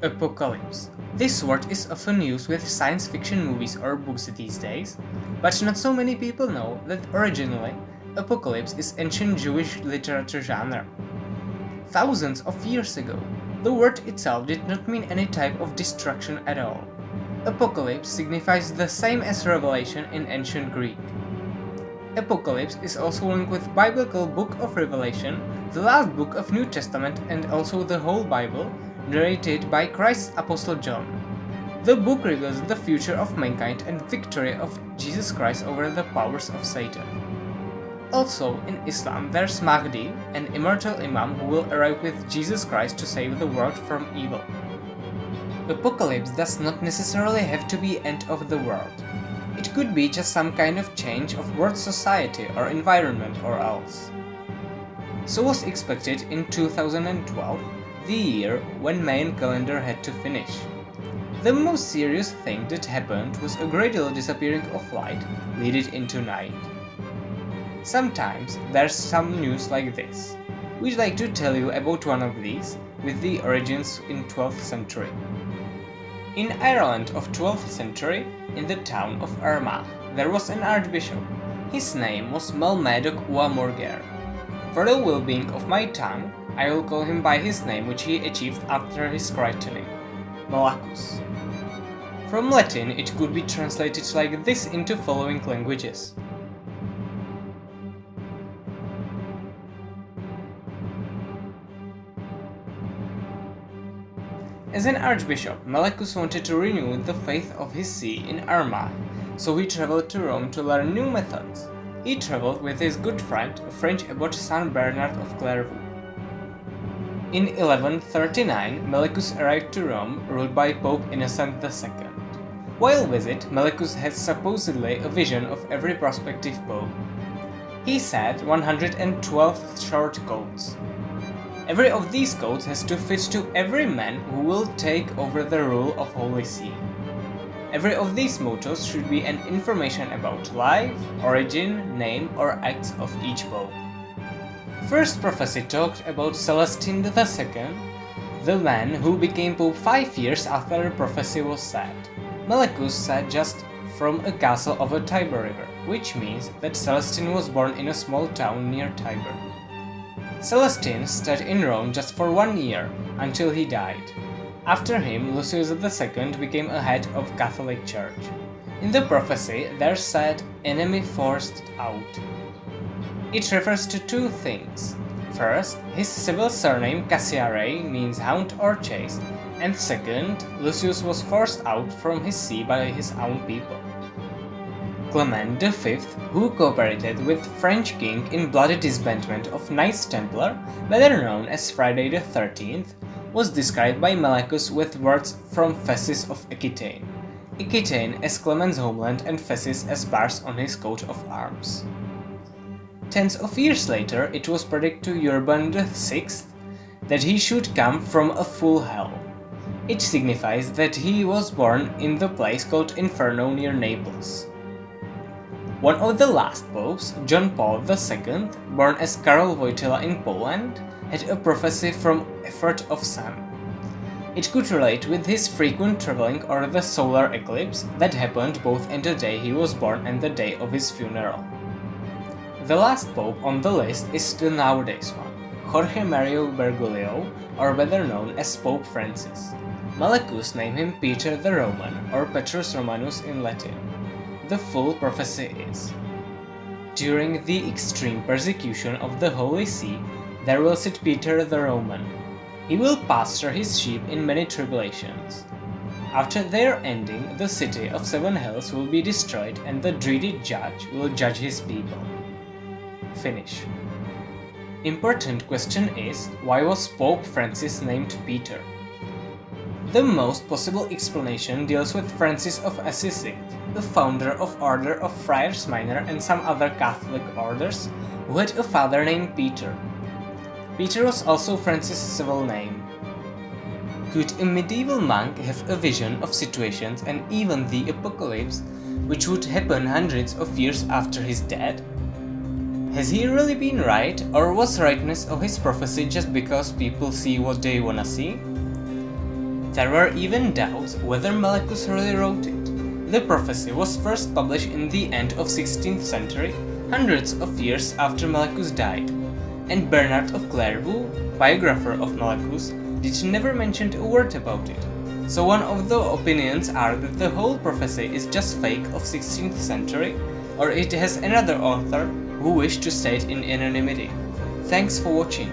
Apocalypse. This word is often used with science fiction movies or books these days, but not so many people know that originally, apocalypse is ancient Jewish literature genre. Thousands of years ago, the word itself did not mean any type of destruction at all. Apocalypse signifies the same as revelation in ancient Greek. Apocalypse is also linked with biblical Book of Revelation, the last book of New Testament and also the whole Bible, narrated by Christ's Apostle John. The book reveals the future of mankind and victory of Jesus Christ over the powers of Satan. Also, in Islam there's Mahdi, an immortal Imam who will arrive with Jesus Christ to save the world from evil. Apocalypse does not necessarily have to be end of the world. It could be just some kind of change of world society or environment or else. So was expected in 2012, the year when Mayan calendar had to finish. The most serious thing that happened was a gradual disappearing of light, leading into night. Sometimes there's some news like this. We'd like to tell you about one of these, with the origins in 12th century. In Ireland of 12th century, in the town of Armagh, there was an archbishop. His name was Melmedoc Ua Morgair. For the well-being of my tongue, I will call him by his name which he achieved after his christening, Malachus. From Latin it could be translated like this into following languages. As an archbishop, Malachus wanted to renew the faith of his see in Armagh, so he traveled to Rome to learn new methods. He traveled with his good friend, French abbot Saint Bernard of Clairvaux. In 1139, Malachus arrived to Rome, ruled by Pope Innocent II. While visit, Malachus had supposedly a vision of every prospective pope. He said 112 short coats. Every of these codes has to fit to every man who will take over the rule of Holy See. Every of these mottos should be an information about life, origin, name or acts of each pope. First prophecy talked about Celestine II, the man who became pope 5 years after the prophecy was said. Malachus said just from a castle of a Tiber river, which means that Celestine was born in a small town near Tiber. Celestine stayed in Rome just for 1 year, until he died. After him, Lucius II became a head of Catholic Church. In the prophecy, there's said enemy forced out. It refers to two things. First, his civil surname Cassiare means hound or chase, and second, Lucius was forced out from his see by his own people. Clement V, who cooperated with French king in bloody disbandment of Knights Templar, better known as Friday the 13th, was described by Malachus with words from Phasis of Aquitaine. Aquitaine as Clement's homeland and Phasis as bars on his coat of arms. Tens of years later, it was predicted to Urban VI that he should come from a full hell. It signifies that he was born in the place called Inferno near Naples. One of the last popes, John Paul II, born as Karol Wojtyla in Poland, had a prophecy from Effort of Sun. It could relate with his frequent traveling or the solar eclipse that happened both in the day he was born and the day of his funeral. The last pope on the list is the nowadays one, Jorge Mario Bergoglio, or better known as Pope Francis. Malachus named him Peter the Roman, or Petrus Romanus in Latin. The full prophecy is: during the extreme persecution of the Holy See, there will sit Peter the Roman. He will pasture his sheep in many tribulations. After their ending, the city of 7 hills will be destroyed and the dreaded judge will judge his people. Finish. Important question is, why was Pope Francis named Peter? The most possible explanation deals with Francis of Assisi, the founder of Order of Friars Minor and some other Catholic orders, who had a father named Peter. Peter was also Francis' civil name. Could a medieval monk have a vision of situations and even the apocalypse, which would happen hundreds of years after his death? Has he really been right, or was rightness of his prophecy just because people see what they wanna see? There were even doubts whether Malekus really wrote it. The prophecy was first published in the end of 16th century, hundreds of years after Malekus died, and Bernard of Clairvaux, biographer of Malekus, did never mention a word about it. So one of the opinions are that the whole prophecy is just fake of 16th century, or it has another author who wished to stay in anonymity. Thanks for watching.